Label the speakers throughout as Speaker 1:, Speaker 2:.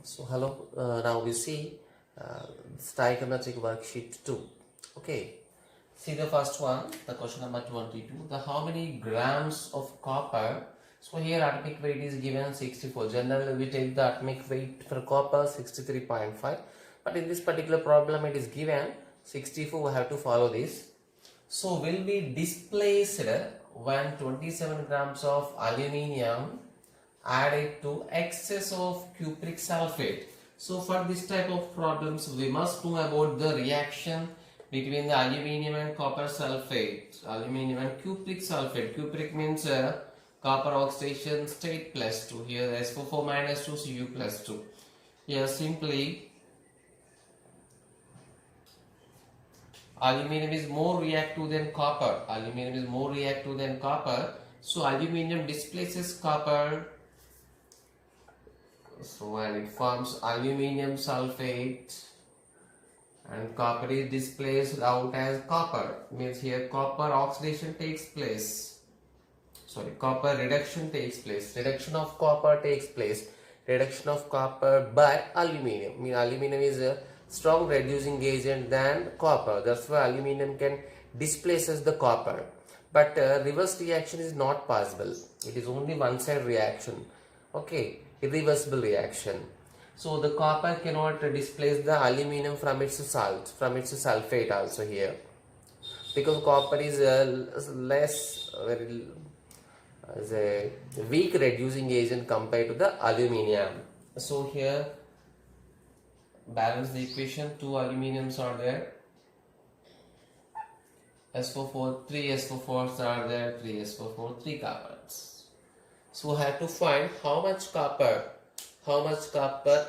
Speaker 1: So hello, now we see stoichiometric worksheet 2. Okay, see the first one, the question number 22. The how many grams of copper? So here atomic weight is given 64. Generally we take the atomic weight for copper 63.5. But in this particular problem it is given 64. We have to follow this. So will be displaced when 27 grams of aluminium added to excess of cupric sulfate. So for this type of problems we must know about the reaction between the aluminium and copper sulfate. Aluminium and cupric sulfate. Cupric means copper oxidation state plus 2. Here SO4 minus 2 Cu plus 2. Here simply aluminium is more reactive than copper. Aluminium is more reactive than copper. So aluminium displaces copper. So when it forms aluminium sulfate and copper is displaced out as copper, means here copper oxidation takes place. Sorry, copper reduction takes place. Reduction of copper takes place. Reduction of copper by aluminium. I mean aluminium is a strong reducing agent than copper. That's why aluminium can displaces the copper. But reverse reaction is not possible. It is only one side reaction. Okay, irreversible reaction. So the copper cannot displace the aluminium from its salt, from its sulfate also here, because copper is as a weak reducing agent compared to the aluminium. So here balance the equation. Two aluminiums are there. SO4, 3 SO4s are there. 3 SO4, 3 carbons. So we have to find how much copper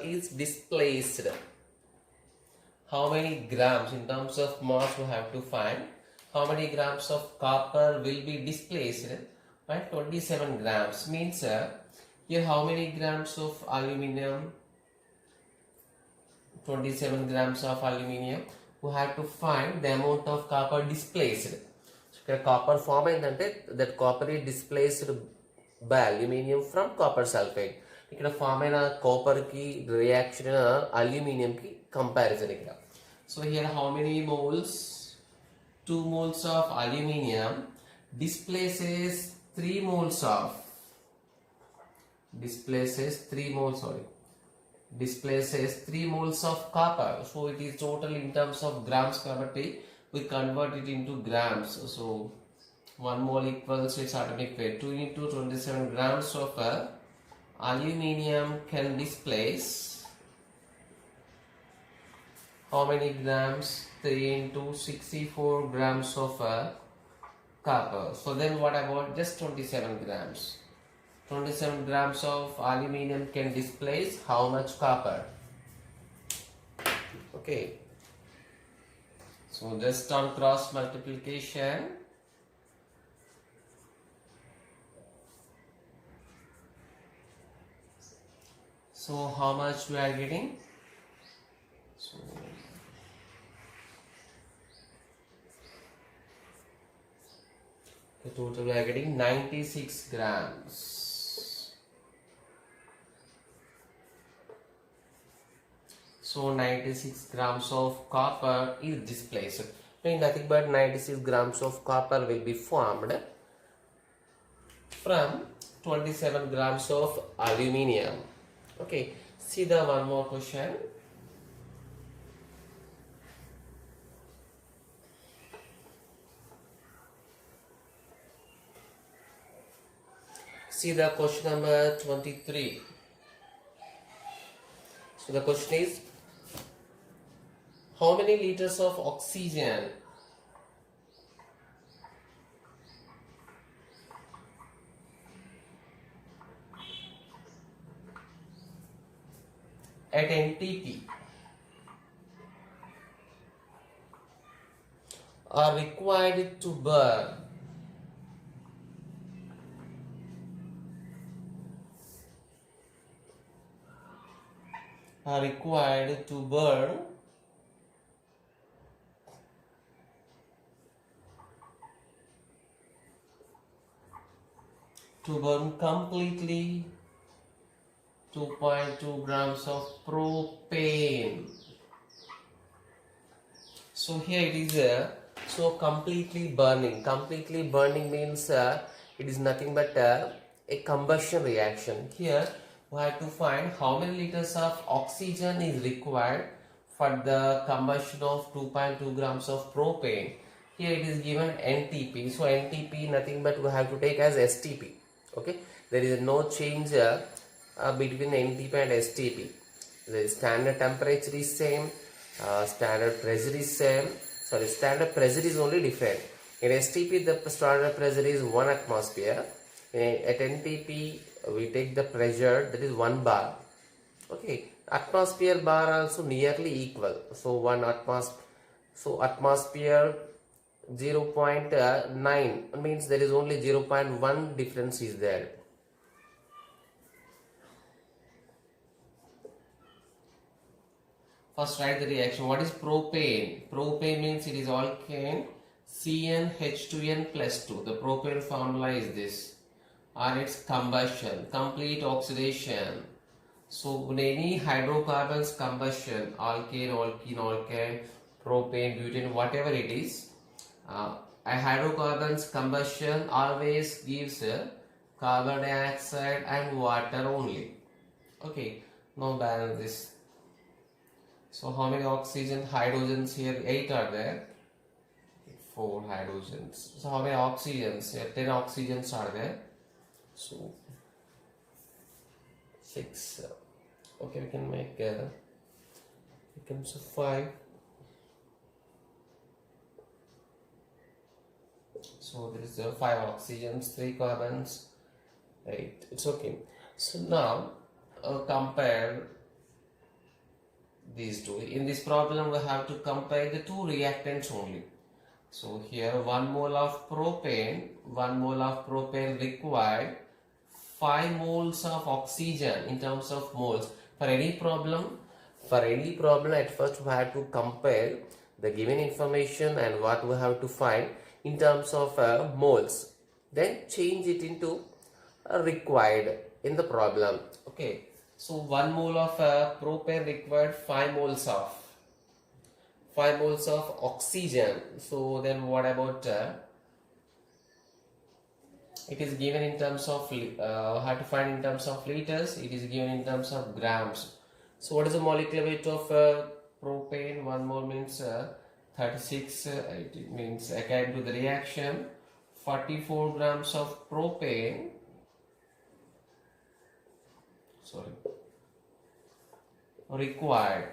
Speaker 1: is displaced. How many grams in terms of mass we have to find. How many grams of copper will be displaced? Right, 27 grams means here how many grams of aluminium? 27 grams of aluminium. We have to find the amount of copper displaced. So copper form ఏంటంటే that copper is displaced by aluminium from copper sulfate. ఇక్కడ form అయిన copper కి reaction aluminium కి comparison ఇక్కడ. So here how many moles? 2 moles of aluminium displaces 3 moles of displaces 3 moles of copper. So it is total in terms of grams kabatti we convert it into grams. So 1 mole equals its atomic weight. 2 into 27 grams of aluminium can displace how many grams? 3 into 64 grams of copper. So then what about just 27 grams? 27 grams of aluminium can displace how much copper? Okay. So just on cross multiplication, so how much we are getting? So the total we are getting 96 grams. So 96 grams of copper is displaced. Nothing but 96 grams of copper will be formed from 27 grams of aluminium. Okay, see the one more question. See the question number 23. So the question is, how many liters of oxygen at NTP are required to burn completely 2.2 grams of propane. So here it is so completely burning. Completely burning means it is nothing but a combustion reaction. Here we have to find how many liters of oxygen is required for the combustion of 2.2 grams of propane. Here it is given NTP. So NTP nothing but we have to take as STP. Okay, there is no change between NTP and STP. The standard temperature is same, standard pressure is same. Sorry, standard pressure is only different. In STP the standard pressure is 1 atmosphere. At NTP we take the pressure that is 1 bar. Okay, atmosphere bar also nearly equal. So 1 atmosphere. So atmosphere 0.9 means there is only 0.1 difference is there. First write the reaction. What is propane? Propane means it is alkane CnH2n plus 2. The propane formula is this. Or its combustion, complete oxidation. So in any hydrocarbons combustion, alkane, alkene, alkane, propane, butane, whatever it is, a hydrocarbons combustion always gives carbon dioxide and water only. Okay, now balance this. So how many oxygen, hydrogens here? 8 are there. 4 hydrogens. So how many oxygens? Here 10 oxygens are there. So 6. Okay, we can make becomes 5. So there is 5 oxygens, 3 carbons, 8. It's okay. So now compare these two. In this problem we have to compare the two reactants only. So here 1 mole of propane required 5 moles of oxygen in terms of moles. For any problem at first we have to compare the given information and what we have to find in terms of moles, then change it into required in the problem. Okay, so 1 mole of propane required 5 moles of oxygen. So then what about it is given in terms of how to find in terms of liters, it is given in terms of grams. So what is the molecular weight of propane? 1 mole means 36, it means according to the reaction 44 grams of propane, required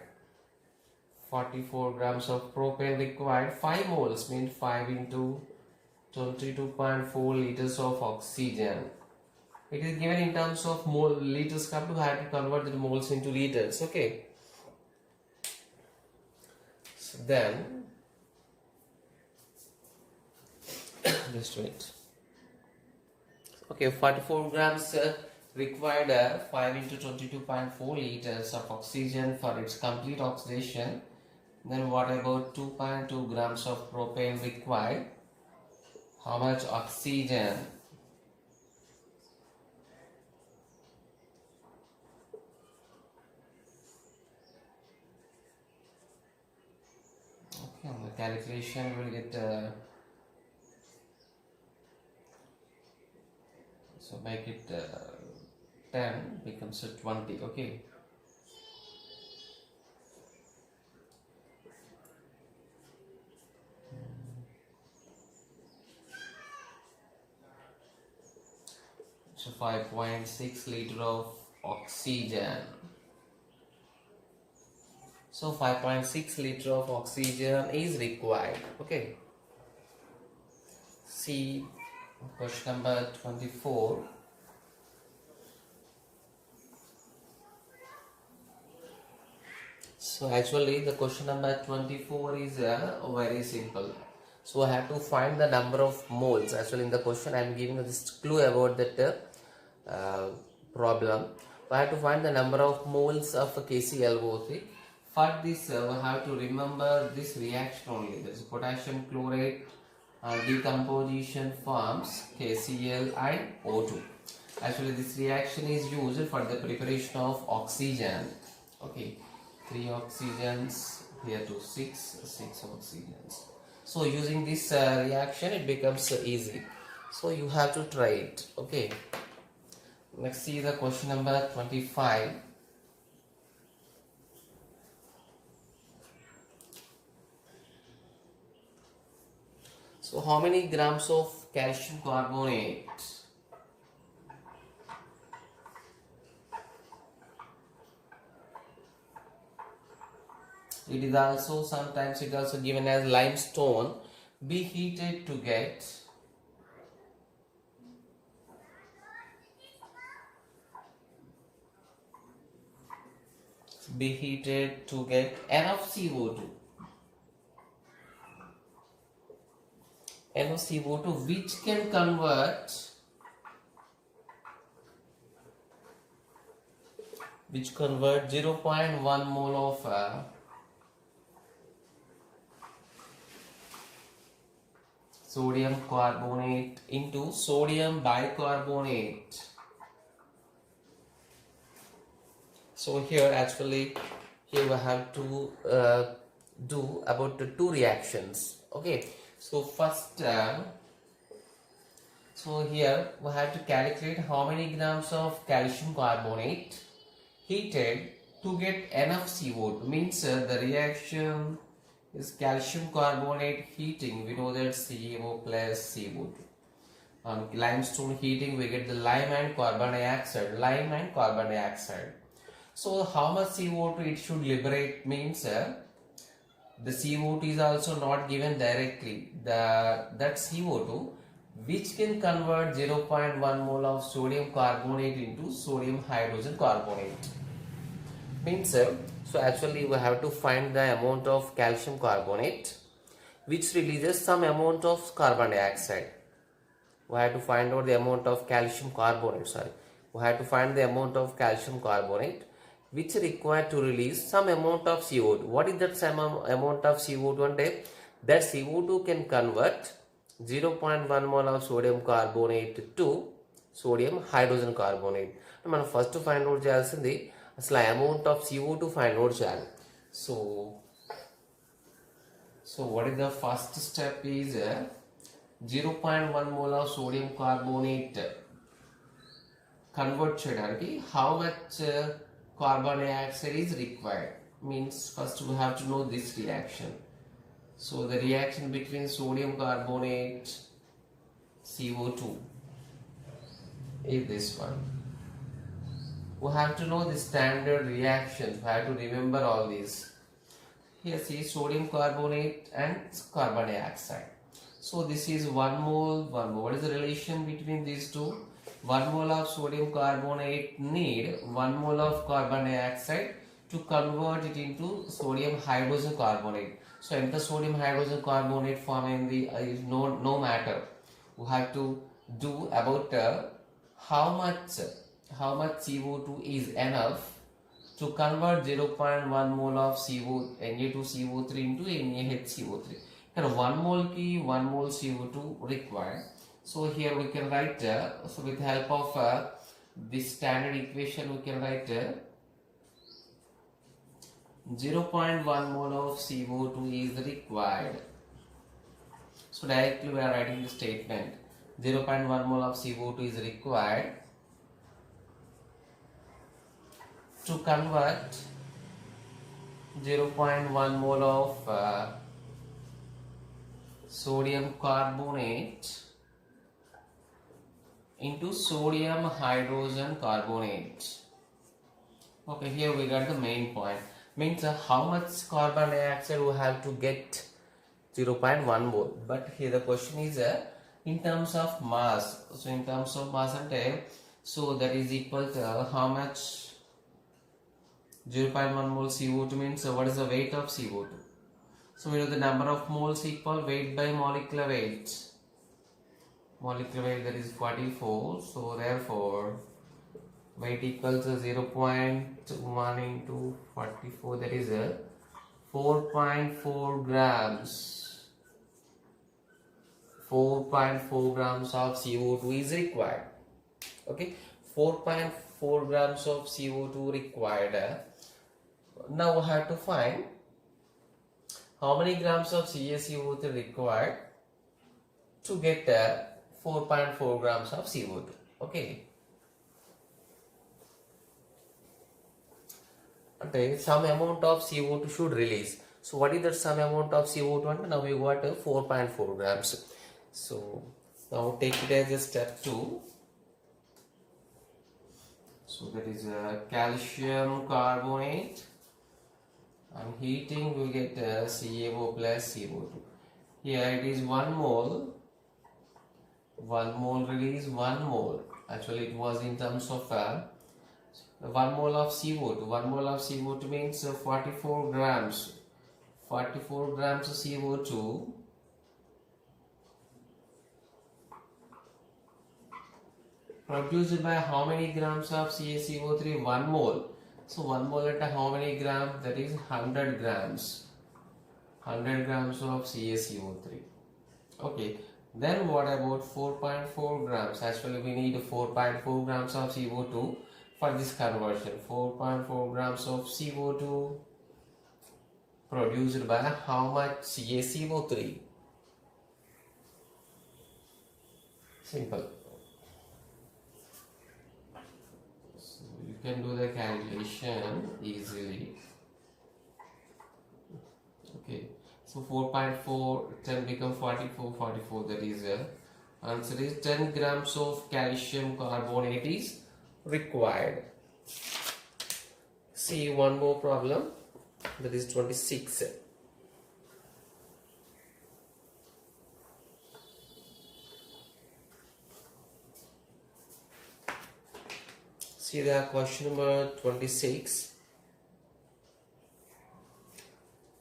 Speaker 1: 44 grams of propane required 5 moles means 5 into 22.4 liters of oxygen. It is given in terms of mole liters. Come to have to convert the moles into liters. Okay. So then just wait. Okay, 44 grams required 5 into 22.4 liters of oxygen for its complete oxidation. Then what about 2.2 grams of propane required? How much oxygen? Okay, on the calculation we will get so make it 10 becomes 20. Okay. So 5.6 liter of oxygen. So 5.6 liter of oxygen is required. Okay. See question number 24. So actually the question number 24 is very simple. So I have to find the number of moles. Actually in the question I am giving this clue about that problem. I have to find the number of moles of KC Algae. For this we have to remember this reaction only. There is potassium chloride decomposition forms KCl and O2. Actually, this reaction is used for the preparation of oxygen. Okay, 3 oxygens here to 6 oxygens. So using this reaction, it becomes easy. So you have to try it. Okay. Next, see the question number 25. So how many grams of calcium carbonate it is also sometimes it also given as limestone be heated to get enough CO2 which can convert 0.1 mole of sodium carbonate into sodium bicarbonate. So here we have to do about the two reactions. Okay, so first so here we have to calculate how many grams of calcium carbonate heated to get enough CO2. Means the reaction is calcium carbonate heating. We know that CO plus CO2. On limestone heating, we get the lime and carbon dioxide. So how much CO2 it should liberate means the CO2 is also not given directly. That CO2 which can convert 0.1 mole of sodium carbonate into sodium hydrogen carbonate. Means so actually we have to find the amount of calcium carbonate which releases some amount of carbon dioxide. We have to find out the amount of calcium carbonate. We have to find the amount of calcium carbonate which required to release some amount of CO2. What is that some amount of CO2? And that CO2 can convert 0.1 mole of sodium carbonate to sodium hydrogen carbonate. మనం first find out చేయాల్సింది అసలు amount of CO2 find out చేయాలి. So what is the first step is 0.1 mole of sodium carbonate convert చేయడానికి how much carbon dioxide is required. Means first we have to know this reaction. So the reaction between sodium carbonate CO2 is this one. We have to know the standard reactions. We have to remember all these. Here see sodium carbonate and carbon dioxide. So this is 1 mole, 1 mole. What is the relation between these two? 1 mole of sodium carbonate need 1 mole of carbon dioxide to convert it into sodium hydrogen carbonate. So enter sodium hydrogen carbonate form in the is no matter. We have to do about how much CO2 is enough to convert 0.1 mole of Na2CO3 into NaHCO3. Here 1 mole ki 1 mole CO2 required. So here we can write so with help of this standard equation we can write 0.1 mole of CO2 is required. So directly we are writing the statement 0.1 mole of CO2 is required to convert 0.1 mole of sodium carbonate into sodium hydrogen carbonate. Okay, here we got the main point. Means how much carbon dioxide we have to get 0.1 mole. But here the question is in terms of mass. So in terms of mass so that is equal to how much 0.1 mole CO2 means what is the weight of CO2. So we know the number of moles equal weight by molecular weight. Molecular weight that is 44. So therefore weight equals to 0.1 into 44, that is 4.4 grams. 4.4 grams of CO2 is required. Okay, 4.4 grams of CO2 required. Now we have to find how many grams of CaCO3 required to get 4.4 grams of CO2. Okay. Okay, some amount of CO2 should release. So what is that some amount of CO2? And now we got 4.4 grams. So now take it as a step 2. So that is calcium carbonate, and heating we get CaO plus CO2. Here it is 1 mole. 1 mole release 1 mole. Actually it was in terms of 1 mole of CO2. 1 mole of CO2 means 44 grams. 44 grams of CO2 produced by how many grams of CaCO3? 1 mole. So 1 mole at how many grams? That is 100 grams. 100 grams of CaCO3. Okay. Then what about 4.4 grams? Actually we need 4.4 grams of CO2 for this conversion. 4.4 grams of CO2 produced by how much CaCO3? Simple. So you can do the calculation easily. Okay. So 4.4, 10 become 44, 44, that is answer is 10 grams of calcium carbonate is required. See one more problem, that is 26. See the question number 26.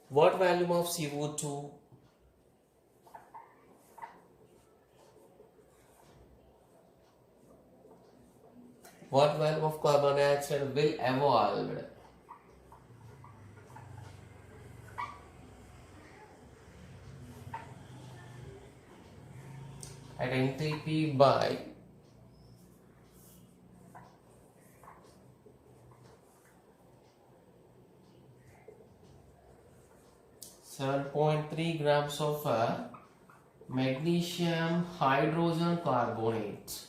Speaker 1: What volume of CO2 what volume of carbon dioxide will evolve at enthalpy by 7.3 grams of magnesium hydrogen carbonate.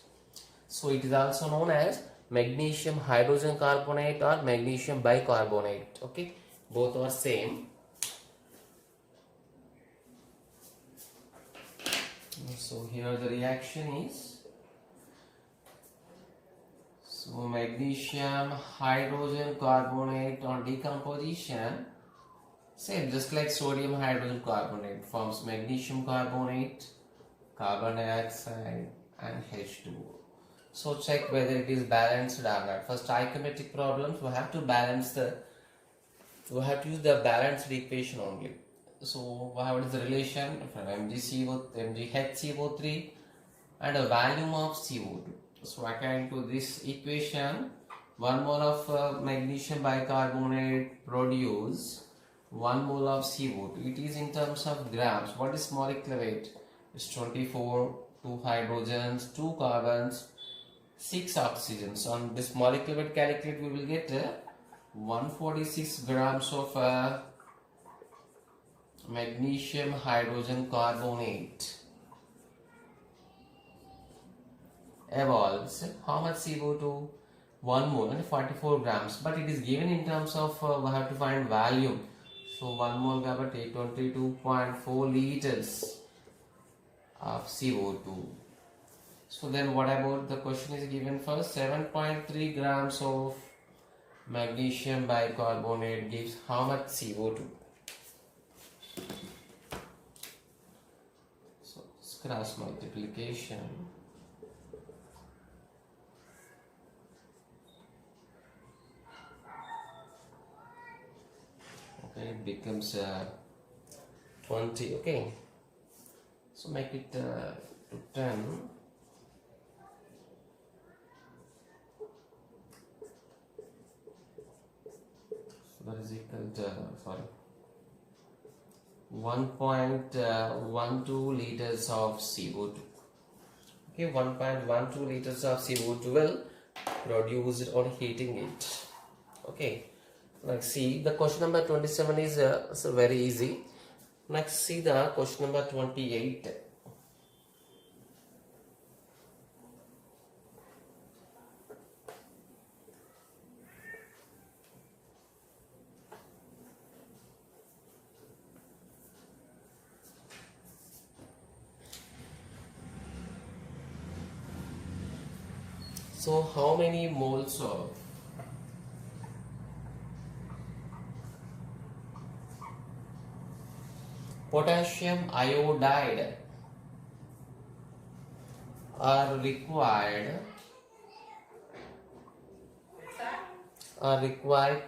Speaker 1: So it is also known as magnesium hydrogen carbonate or magnesium bicarbonate. Okay, both are same. So here the reaction is, so magnesium hydrogen carbonate on decomposition, same just like sodium hydrogen carbonate, forms magnesium carbonate, carbon dioxide and H2O. So check whether it is balanced or not. For stoichiometric problems we have to use the balanced equation only. So what is the relation from MgHCO3 and a volume of CO2. So according to this equation, 1 mole of magnesium bicarbonate produce 1 mole of CO2. It is in terms of grams. What is molecular weight? It's 24, 2 hydrogens, 2 carbons, 6 oxygens. On this molecular weight calculate, we will get 146 grams of magnesium hydrogen carbonate evolves. How much CO2? 1 mole and 44 grams. But it is given in terms of we have to find volume. So 1 mole got 22.4 liters of CO2. So then what about the question is given for 7.3 grams of magnesium bicarbonate gives how much CO2? So it's cross multiplication. Okay, it becomes 20. Okay, so make it to 10. So that is equal to 1.12 liters of CO2. Okay, 1.12 liters of CO2 will produced on heating it. Okay, next see the question number 27 is so very easy. Next see the question number 28. So how many moles of potassium iodide are required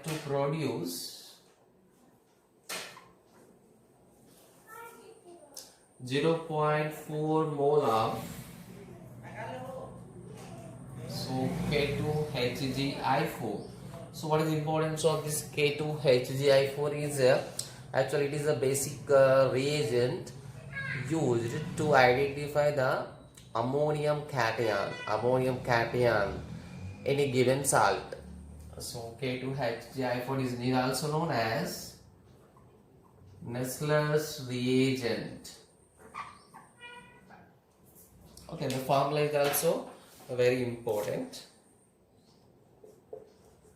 Speaker 1: to produce 0.4 mole of K2HgI4. So what is the importance of this K2HgI4 is actually it is a basic reagent used to identify the ammonium cation in a given salt. So K2HgI4 is also known as Nessler's reagent. Okay, the formula is also very important.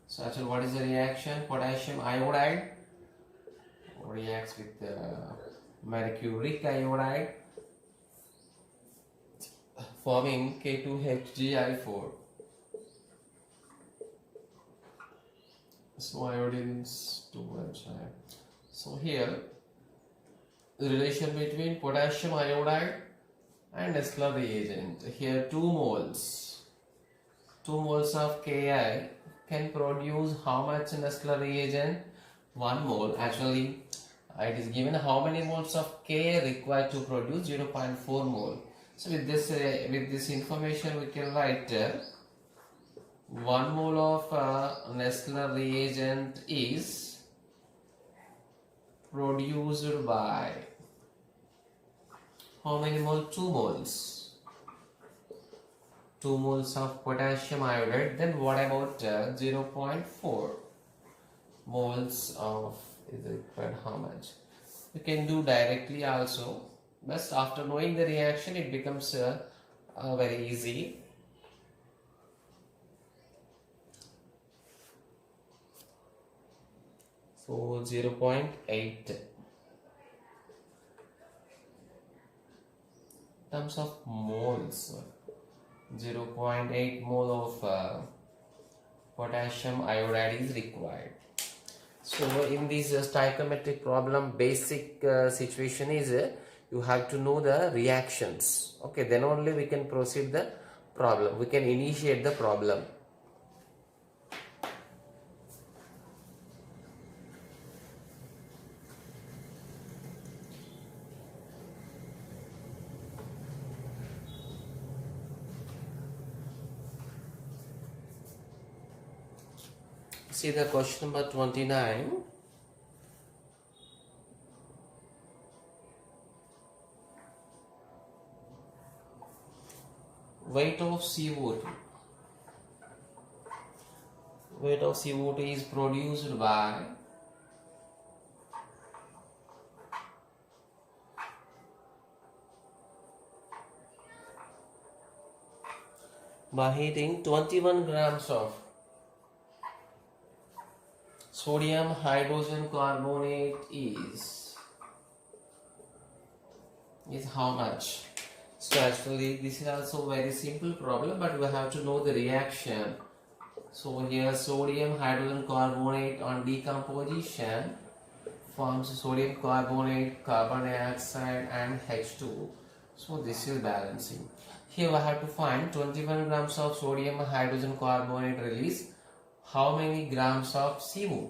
Speaker 1: So actually what is the reaction? Potassium iodide reacts with mercuric iodide forming K2HgI4. So iodines 2 enzyme. So here the relation between potassium iodide and Nessler reagent. Here 2 moles of Ki can produce how much Nessler reagent? 1 mole. Actually it is given how many moles of K required to produce 0.4 mole. So with this information we can write 1 mole of Nessler reagent is produced by how many moles? 2 moles. 2 moles of potassium iodide. Then what about 0.4 moles of is required how much? You can do directly also, but after knowing the reaction it becomes very easy. So 0.8 terms of moles, 0.8 mole of potassium iodide is required. So in this stoichiometric problem, basic situation is you have to know the reactions. Okay, then only we can proceed the problem. We can initiate the problem. See the question number 29. Weight of CO2. Weight of CO2 is produced by heating 21 grams of sodium hydrogen carbonate is how much? So actually this is also very simple problem, but we have to know the reaction. So here sodium hydrogen carbonate on decomposition forms sodium carbonate, carbon dioxide and H2. So this is balancing. Here we have to find 21 grams of sodium hydrogen carbonate release how many grams of CO2.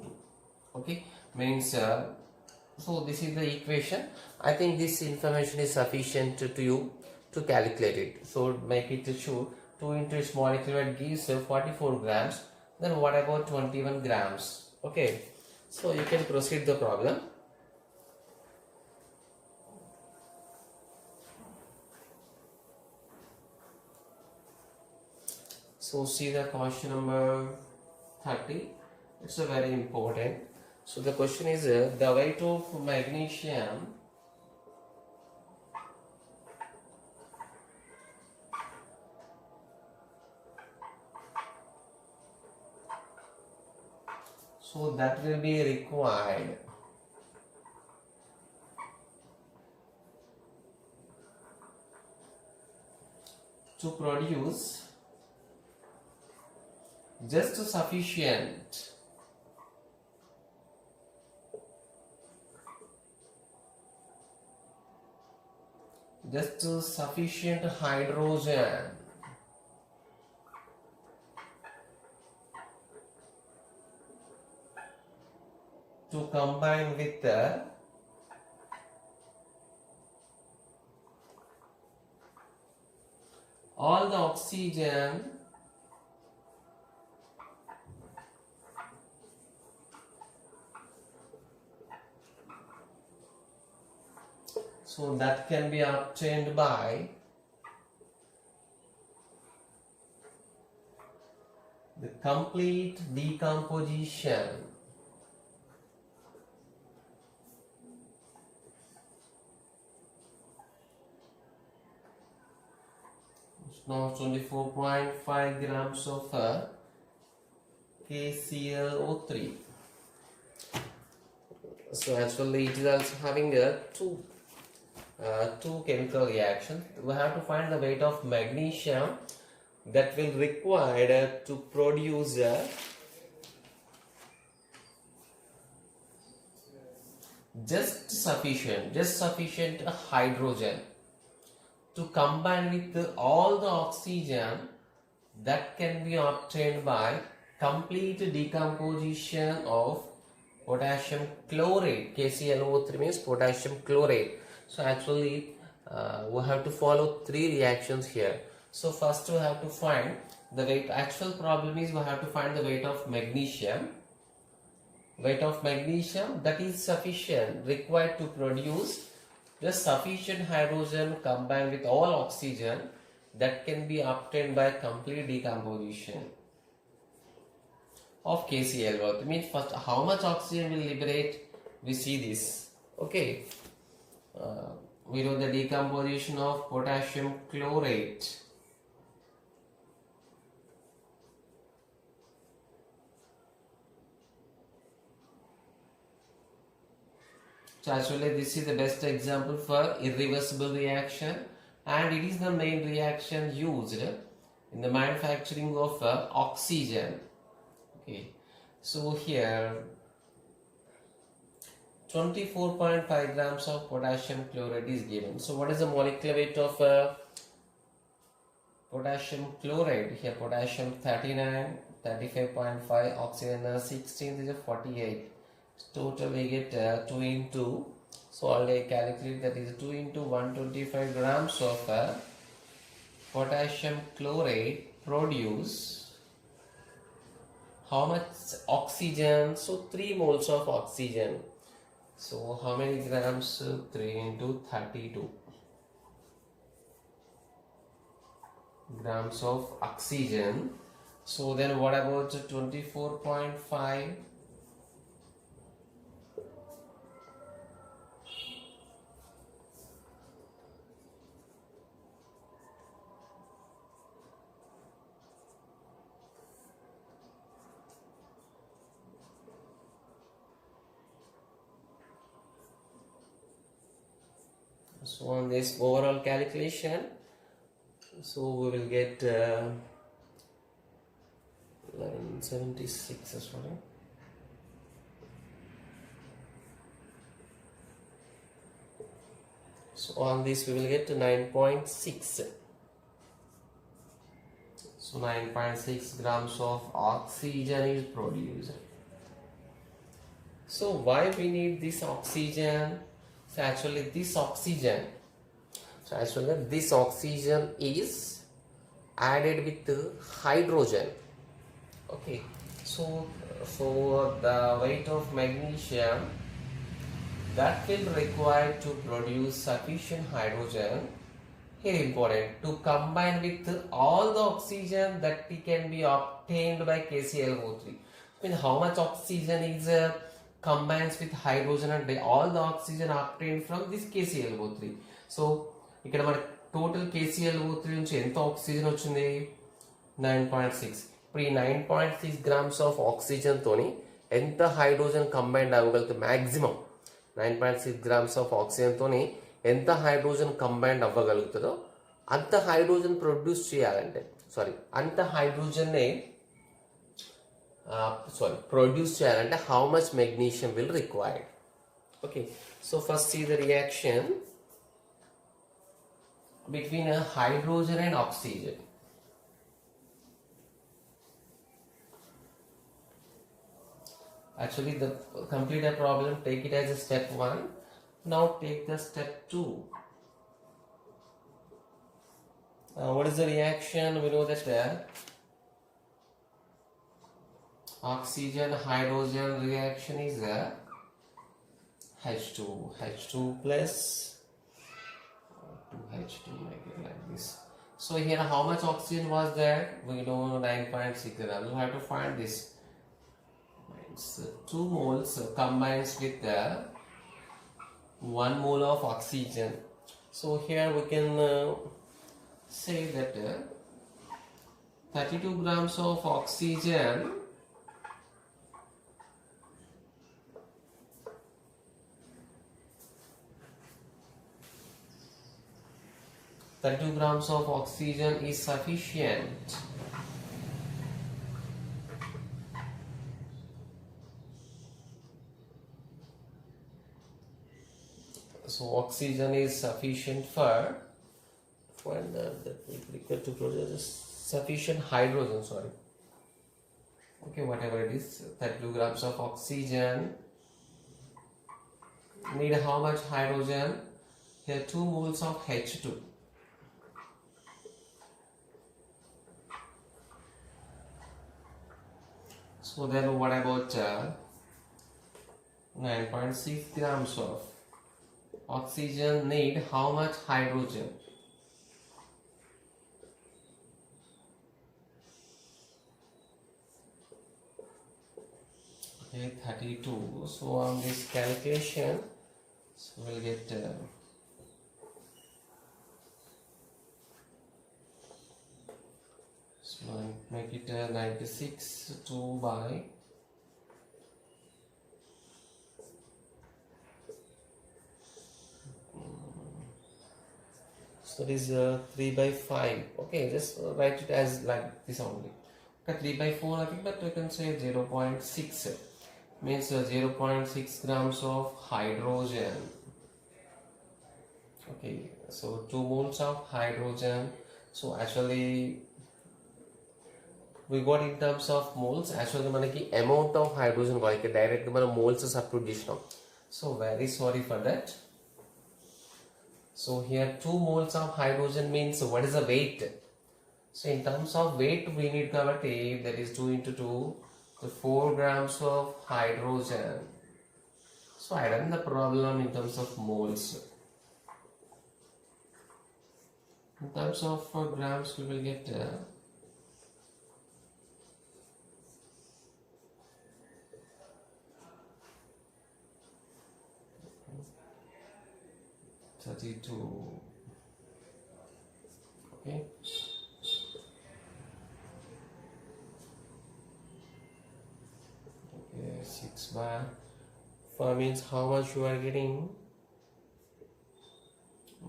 Speaker 1: Okay, means so this is the equation. I think this information is sufficient to you to calculate it. So make it sure 2 into its molecular weight gives 44 grams. Then what about 21 grams? Okay, so you can proceed the problem. So see the question number 30. It's a very important. So the question is the weight of magnesium so that will be required to produce just sufficient hydrogen to combine with all the oxygen so that can be obtained by the complete decomposition now 24.5 grams of KClO3. So actually it is also having two chemical reactions. We have to find the weight of magnesium that will require to produce just sufficient hydrogen to combine with all the oxygen that can be obtained by complete decomposition of potassium chlorate. KClO3 means potassium chlorate. So actually we have to follow three reactions here. So first we have to find the weight. Actual problem is we have to find the weight of magnesium. Weight of magnesium that is sufficient required to produce just sufficient hydrogen combined with all oxygen that can be obtained by complete decomposition of KClO3. It means first how much oxygen will liberate, we see this. Okay, we know the decomposition of potassium chlorate. So actually this is the best example for irreversible reaction, and it is the main reaction used in the manufacturing of oxygen. Okay, so here 24.5 grams of potassium chloride is given. So what is the molecular weight of potassium chloride? Here potassium 39, 35.5, oxygen 16, this is 48. Total we get 2 into, so already calculate that is 2 into 125 grams of potassium chloride produce how much oxygen? So 3 moles of oxygen. So how many grams? 3 into 32 grams of oxygen. So then what about 24.5? So on this overall calculation, so we will get 1176, sorry. So on this we will get 9.6. So 9.6 grams of oxygen is produced. So why we need this oxygen? So actually this oxygen is added with hydrogen. Okay, so the weight of magnesium that will require to produce sufficient hydrogen here important, to combine with all the oxygen that can be obtained by KClO3. I mean, how much oxygen is combines with hydrogen and all the oxygen obtained from this KClO3. So ఇక్కడ మన total KClO3 నుంచి ఎంత oxygen వచ్చింది? 9.6. ఇప్పుడు ఈ 9.6 grams of oxygen తోని ఎంత hydrogen combined అవ్వగలుగుతుంది? మ్యాక్సిమం 9.6 గ్రామ్స్ ఆఫ్ ఆక్సిజన్ తోని ఎంత హైడ్రోజన్ కంబైండ్ అవ్వగలుగుతుందో అంత హైడ్రోజన్ ప్రొడ్యూస్ చేయాలంటే అంత హైడ్రోజన్నే ప్రొడ్యూస్ చేయాలంటే how much magnesium will required. Okay, so first see the reaction between a hydrogen and oxygen. Actually, the complete the problem, take it as a step 1. Now take the step 2. What is the reaction? We know that oxygen hydrogen reaction is H2 plus 2H2 like this. So here how much oxygen was there? We know 9.6 grams. We have to find this. It's 2 moles combines with 1 mole of oxygen. So here we can say that 32 grams of oxygen is sufficient oxygen is sufficient for to produce sufficient hydrogen, okay, whatever it is, 32 grams of oxygen need how much hydrogen? Here 2 moles of H2. So then what about 9.6 grams of oxygen need how much hydrogen? Okay, 32. So on this calculation, so we'll get so make it 96 2 by so it is 3 by 5. Okay, just write it as like this only. Okay, 3 by 4 I think, but we can say 0.6 means 0.6 grams of hydrogen. Okay, so 2 moles of hydrogen. So actually we got in terms of moles. Actually manaki amount of hydrogen like direct మనం moles substitute చేసినాం. So very sorry for that. So here 2 moles of hydrogen means what is the weight? So in terms of weight we need kabatti that is 2 into 2, so 4 grams of hydrogen. So I done the problem in terms of moles. In terms of grams we will get 32. Okay, okay, 6 bar 4 means how much you are getting?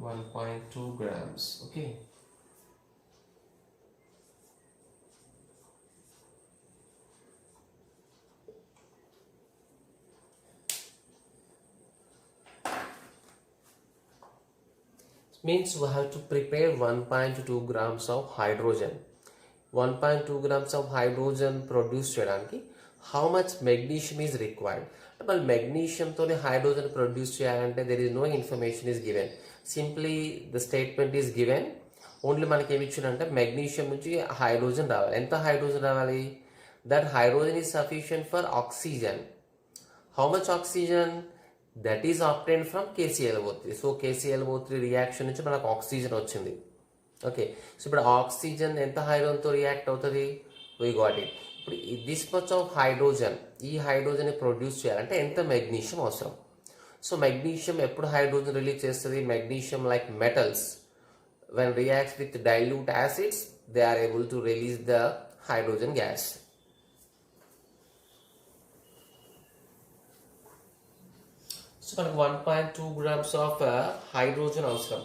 Speaker 1: 1.2 grams. Okay, means we have to prepare 1.2 grams of hydrogen. 1.2 grams of hydrogen produce చేయడానికి how much magnesium is required? Well, magnesium తోనే hydrogen produce చేయాలంటే there is no information is given. Simply the statement is given. Only మనకి ఏమి ఇచ్చిందంటే magnesium నుంచి hydrogen రావాలి. ఎంత hydrogen రావాలి? That hydrogen is sufficient for oxygen. How much oxygen? That is obtained from KClO3. So KClO3 reaction నుంచి మనకు oxygen వచ్చింది. ఓకే, సో ఇప్పుడు ఆక్సిజన్ ఎంత హైడ్రోజన్తో రియాక్ట్ అవుతుంది? We got it. ఇప్పుడు దిస్ మచ్ ఆఫ్ హైడ్రోజన్, ఈ హైడ్రోజన్ ప్రొడ్యూస్ చేయాలంటే ఎంత మెగ్నీషియం అవసరం? సో మెగ్నీషియం ఎప్పుడు హైడ్రోజన్ రిలీజ్ చేస్తుంది? Magnesium like metals when reacts with dilute acids, they are able to release the hydrogen gas. So 1.2 grams of hydrogen avasram.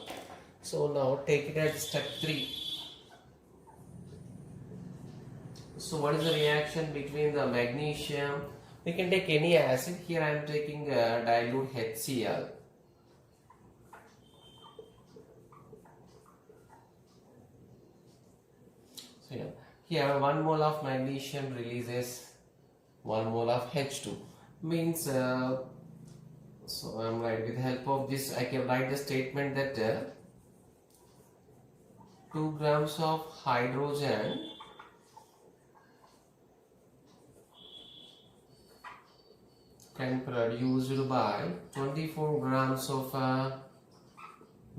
Speaker 1: So now take it at step 3. So what is the reaction between the magnesium? We can take any acid. Here I am taking dilute HCl. So yeah, here 1 mole of magnesium releases 1 mole of H2. Means, so I am right, with the help of this I can write the statement that 2 grams of hydrogen can produced by 24 grams of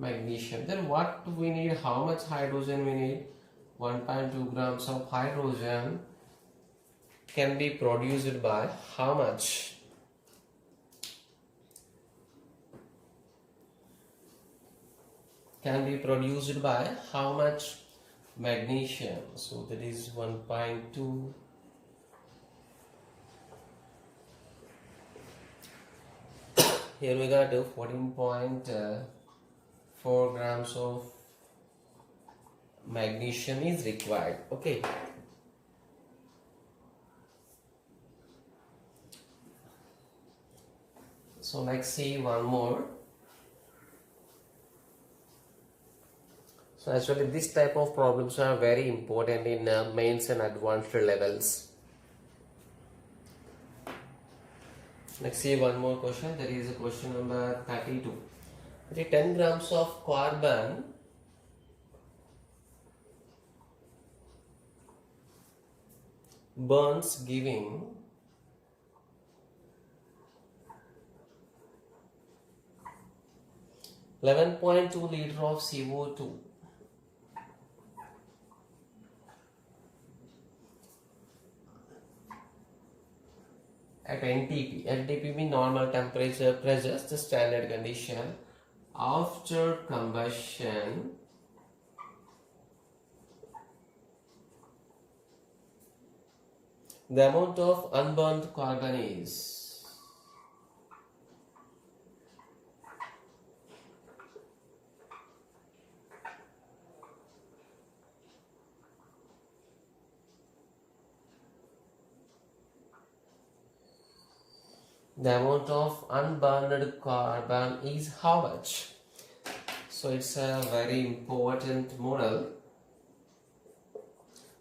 Speaker 1: magnesium. Then what we need? How much hydrogen we need? 1.2 grams of hydrogen can be produced by how much? Can be produced by how much magnesium? So that is 1.2. Here we got 14.4 grams of magnesium is required. Okay, so let's see one more. So actually this type of problems are very important in mains and advanced levels. Let's see one more question. That is question number 32. Okay, 10 grams of carbon burns giving 11.2 liter of CO2. At NTP. NTP means normal temperature pressures, the standard condition. After combustion, the amount of unburnt carbon is how much? So it's a very important model.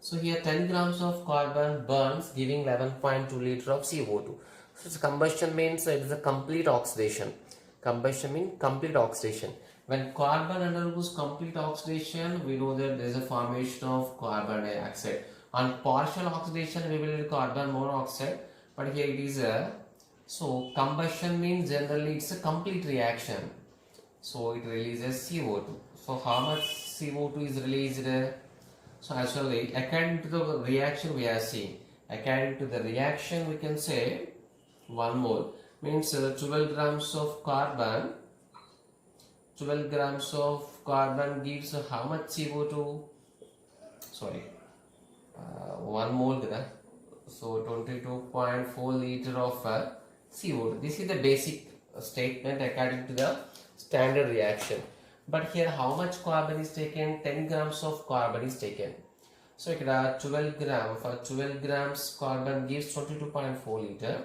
Speaker 1: So here 10 grams of carbon burns giving 11.2 liter of CO2. So it's combustion means it is a complete oxidation. Combustion means complete oxidation. When carbon undergoes complete oxidation, we know that there is a formation of carbon dioxide. On partial oxidation, we will get carbon monoxide. But here it is a, so combustion means generally it's a complete reaction. So it releases CO2. So how much CO2 is released? So actually, according to the reaction we are seeing, according to the reaction we can say 1 mole means 12 grams of carbon. 12 grams of carbon gives how much CO2? Sorry, 1 mole. So 22.4 liter of CO2. This is the basic statement according to the standard reaction. But here how much carbon is taken? 10 grams of carbon is taken. So here 12 grams. For 12 grams carbon gives 22.4 liter.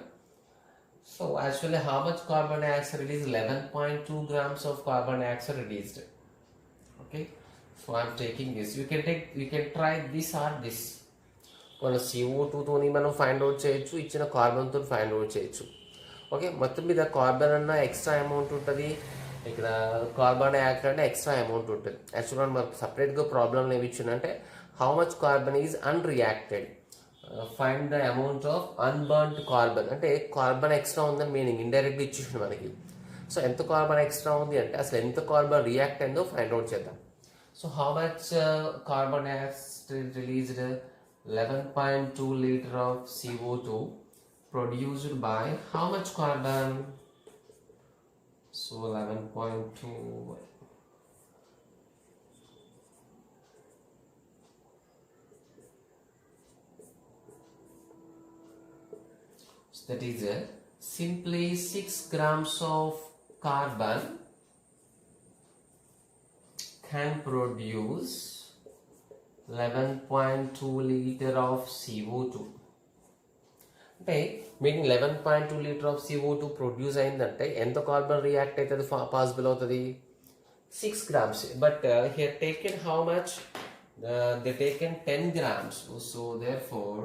Speaker 1: So actually how much carbon dioxide released? 11.2 grams of carbon dioxide released. Okay. So I am taking this. You can try this or this. మన CO2 తోని మనం find out చేయొచ్చు, ఇచ్చిన carbon తో find out చేయొచ్చు. Okay, మొత్తం మీద carbon అన్న ఎక్స్ట్రా అమౌంట్ ఉంటుంది, ఇక్కడ కార్బన్ డైఆక్సైడ్ అంటే ఎక్స్ట్రా అమౌంట్ ఉంటుంది. యాక్చువల్గా మనకు సపరేట్గా ప్రాబ్లం ఏమి ఇచ్చిందంటే how much carbon is unreacted, find the amount of unburnt carbon. అంటే కార్బన్ ఎక్స్ట్రా ఉందని మీనింగ్ ఇండైరెక్ట్గా ఇచ్చేసింది మనకి. సో ఎంత కార్బన్ ఎక్స్ట్రా ఉంది అంటే అసలు ఎంత కార్బన్ రియాక్ట్ అయిందో ఫైండ్ అవుట్ చేద్దాం. So how much carbon dioxide released 11.2 liter of CO2 produced by how much carbon? So 11.2, so that is simply 6 grams of carbon can produce 11.2 liter of CO2. అంటే meaning 11.2 litre of CO2 produce అయిందంటే ఎంత carbon react అవుతుంది possible అవుతుంది? 6 grams. But here taken how much? They taken 10 grams. So therefore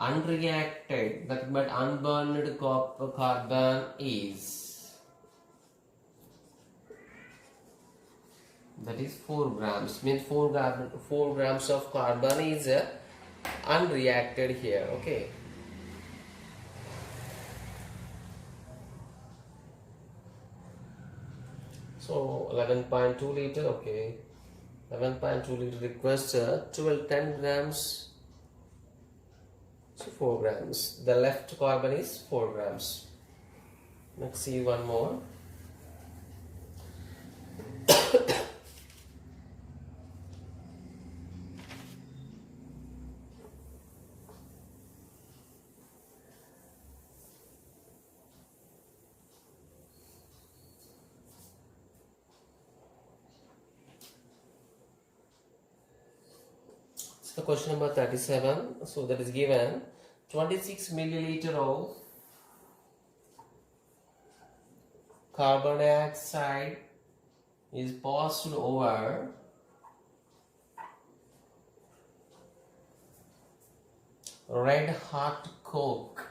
Speaker 1: unreacted but unburned carbon is, that is 4 grams. Means 4 grams of carbon is unreacted here. Okay. So 11.2 liter. Okay. 11.2 liter requires 10 grams. So 4 grams. The left carbon is 4 grams. Let's see one more. So question number 37. So that is given 26 milliliter of carbon dioxide is passed over red hot coke.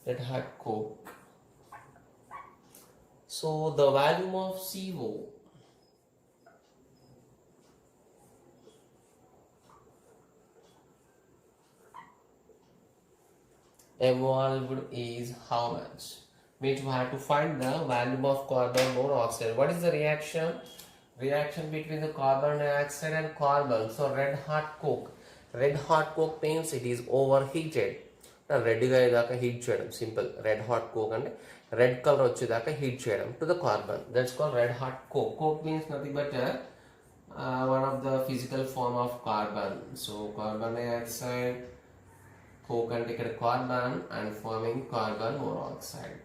Speaker 1: Red hot coke. So the volume of CO evolved is how much? Means we have to find the volume of carbon monoxide. What is the reaction? Reaction between the carbon dioxide and carbon. So red hot coke. Red hot coke means it is overheated. Red ga idaka heat cheyadam. Simple. Red hot coke and red color vachedaka heat cheyadam to the carbon. That's called red hot coke. Coke means nothing but one of the physical form of carbon. So carbon dioxide, coke and take carbon and forming carbon monoxide.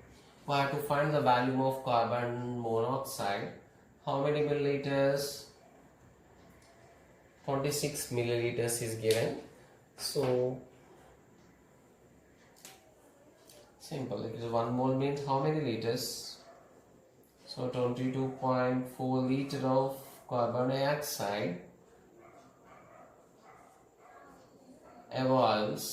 Speaker 1: We have to find the volume of carbon monoxide. How many milliliters? 26 milliliters is given. So simple. It is 1 mole means how many liters? So 22.4 liter of carbon dioxide evolves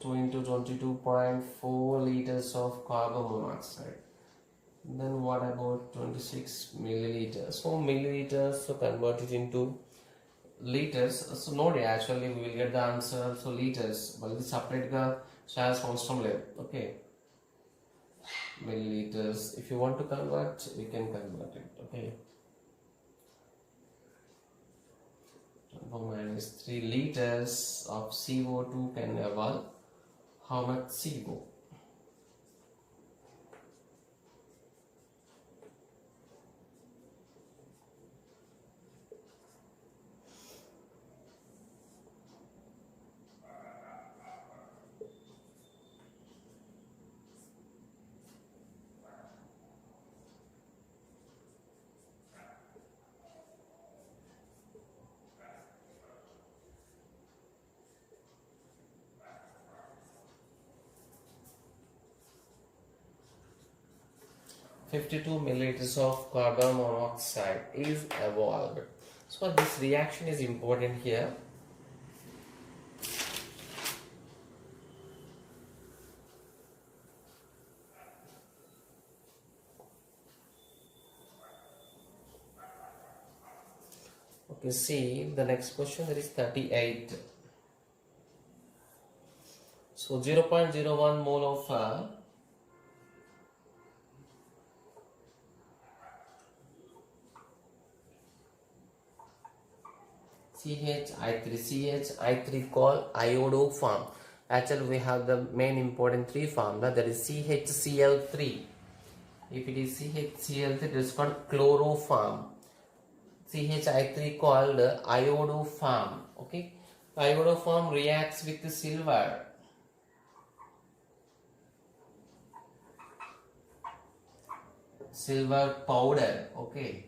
Speaker 1: 2 into 22.4 liters of carbon monoxide. Then what about 26 milliliters? So milliliters, so convert it into liters. So no, actually we will get the answer. So liters, but this separate ga shares awesome level. Okay, milliliters. If you want to convert, we can convert it. Okay, 3 liters of CO2 can evolve how much CO? 52 milliliters of carbon monoxide is evolved. So this reaction is important here. Okay, see the next question, that is 38. So 0.01 mole of CHI3 called iodoform. Actually, we have the main important three formula, that is CHCl3. If it is CHCl3, it is called chloroform. CHI3 called iodoform. Okay, iodoform reacts with the silver powder. Okay,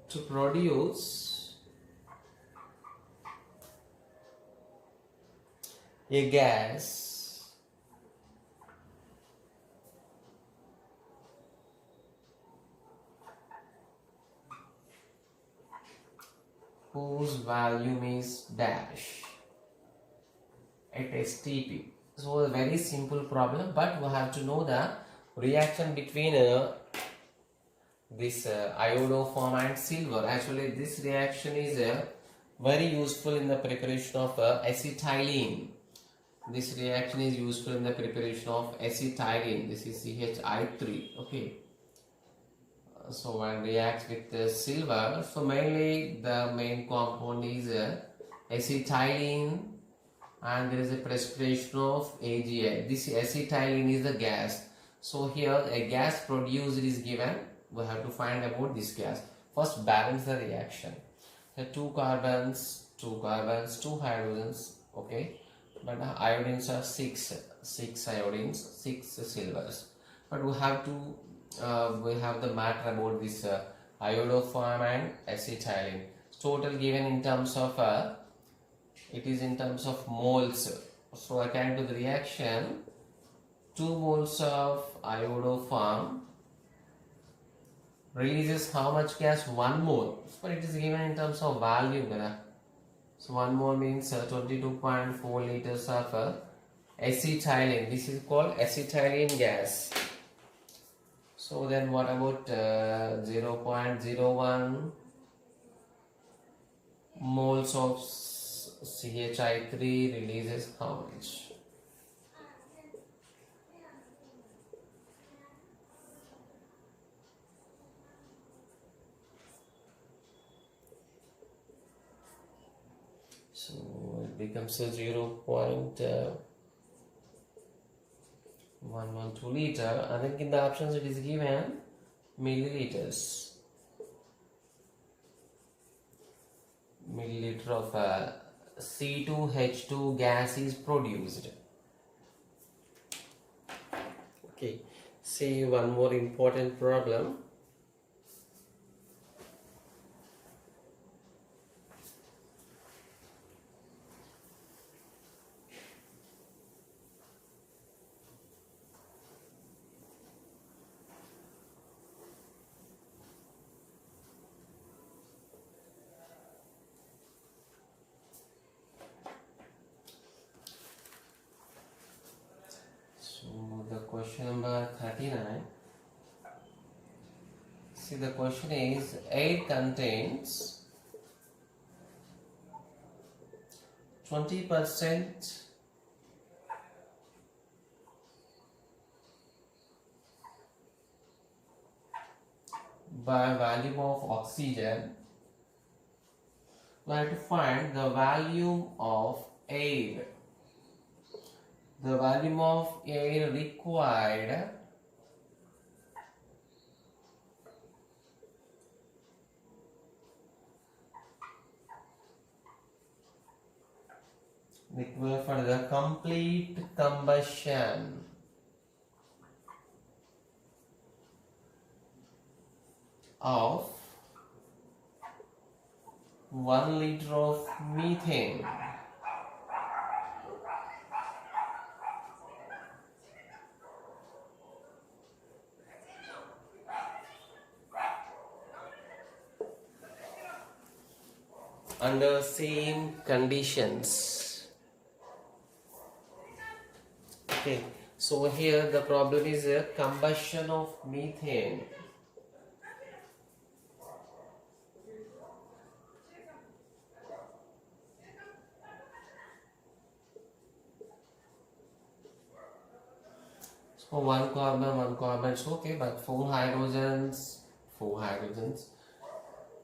Speaker 1: to produce a gas whose volume is dash at STP. So a very simple problem, but we have to know the reaction between this iodoform and silver. Actually, this reaction is very useful in the preparation of acetylene. This reaction is useful in the preparation of acetylene. This is CHI3. Okay. So one reacts with silver. So mainly the main compound is acetylene, and there is a precipitation of AgI. This acetylene is the gas. So here a gas produced is given. We have to find about this gas. First, balance the reaction. The two carbons, two hydrogens. Okay, but the iodines are six iodines, 6 silvers. But we have to we have the matter about this iodoform and acetylene. Total given in terms of it is in terms of moles. So according to the reaction, 2 moles of iodoform releases how much gas? 1 mole. But it is given in terms of volume. So 1 mole means 22.4 liters of acetylene. This is called acetylene gas. So then what about 0.01 moles of CHI3 releases how much? So it becomes a 0.112 liter, and then in the options it is given milliliters. Milliliter of C2H2 gas is produced. Okay, see one more important problem. Question number 39. See, the question is, air contains 20% by volume of oxygen. We have to find the volume of air. The volume of air required for the complete combustion of 1 liter of methane. Under same conditions. Okay, so here the problem is a combustion of methane. So one carbon, it's okay, but four hydrogens.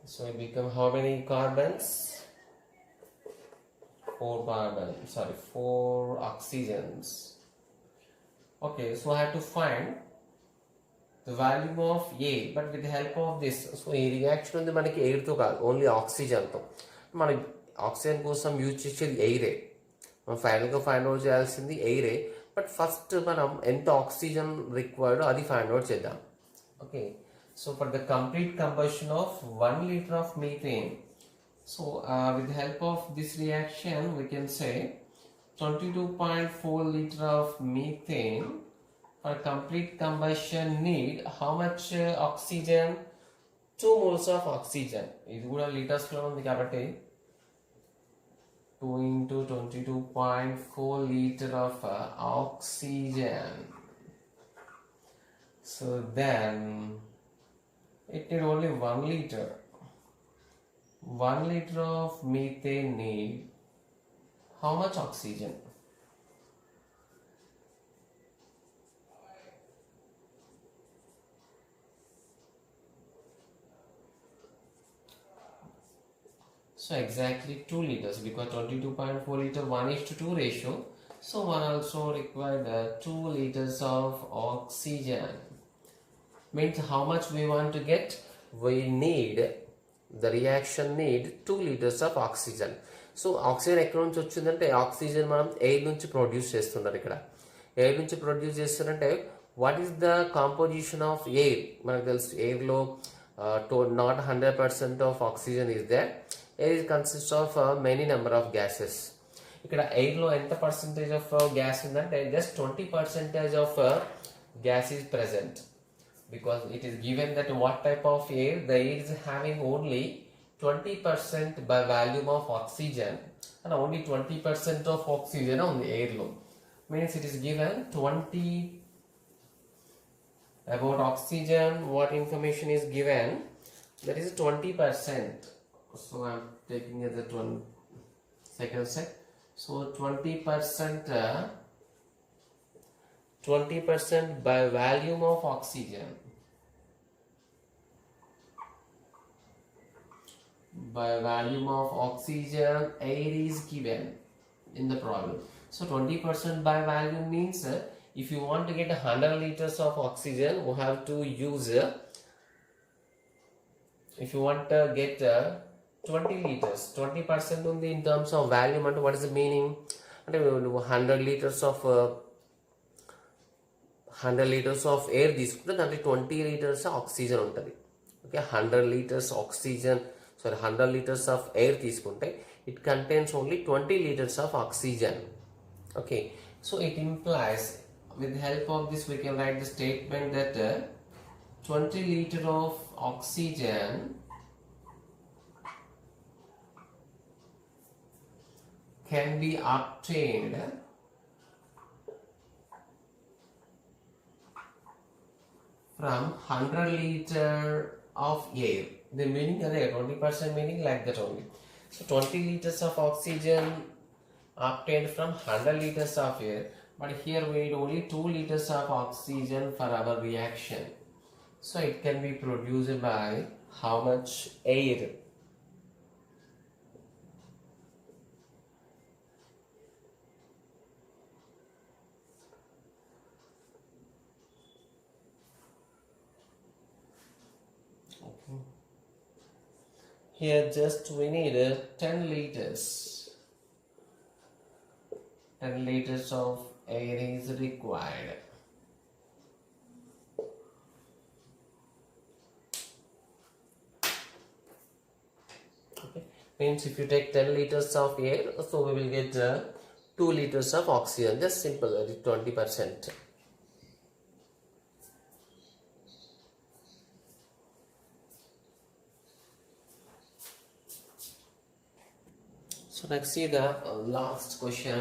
Speaker 1: So it become how many carbons? Four oxygens. Okay, so I have to find the value of A, but with the help of this. So ఈ reaction ఉంది మనకి air తో కాదు, only oxygen తో. మనం oxygen కోసం use చేసేది ఎయిరే. మనం ఫైనల్ గా ఫైండ్ అవుట్ చేయాల్సింది ఎయిరే. బట్ ఫస్ట్ మనం ఎంత ఆక్సిజన్ రిక్వైర్డ్ అది ఫైండ్ అవుట్ చేద్దాం. Okay, so for the complete combustion of 1 liter of methane, so with the help of this reaction we can say 22.4 liter of methane for complete combustion need how much oxygen? 2 moles of oxygen. ఇది కూడా litres లో ఉంది కాబట్టి 2 into 22.4 liter of oxygen. So then it need only 1 liter. 1 liter of methane need how much oxygen? So exactly 2 liters, because 22.4 liter 1:2 ratio. So one also required 2 liters of oxygen. Means how much we want to get? We need, the reaction need 2 liters of oxygen. So oxygen ఎక్కడ నుంచి వచ్చిందంటే oxygen మనం air నుంచి produce చేస్తున్నారు. ఇక్కడ air నుంచి produce చేస్తున్నారంటే what is the composition of air? మనకు తెలుసు ఎయిర్లో not 100% of oxygen is there. Air consists of many number of gases. ఇక్కడ ఎయిర్లో ఎంత పర్సెంటేజ్ ఆఫ్ గ్యాస్ ఉందంటే just 20% of gas is present, because it is given that what type of air? The air is having only 20% by volume of oxygen and only 20% of oxygen on the air low. Means it is given 20 about oxygen. What information is given? That is 20%. So I am taking as the second set. So 20% by volume of oxygen. By volume of oxygen, air is given in the problem. So 20% by volume means if you want to get 100 liters of oxygen, we have to use if you want to get 20 liters, 20% only in terms of volume. And what is the meaning? 100 liters of air తీసుకుంటే దాంట్లో 20 liters oxygen ఉంటుంది. Okay, 100 liters oxygen, 100 liters of air తీసుకుంటే it contains only 20 liters of oxygen. Okay, so it implies, with the help of this we can write the statement that 20 liter of oxygen can be obtained from 100 liter of air. The meaning is 20% meaning like that only. So 20 liters of oxygen obtained from 100 liters of air, but here we need only 2 liters of oxygen for our reaction. So it can be produced by how much air? Here just we need 10 liters. 10 liters of air is required. Okay. Means if you take 10 liters of air, so we will get 2 liters of oxygen. Just simple, 20%. So next see the last question.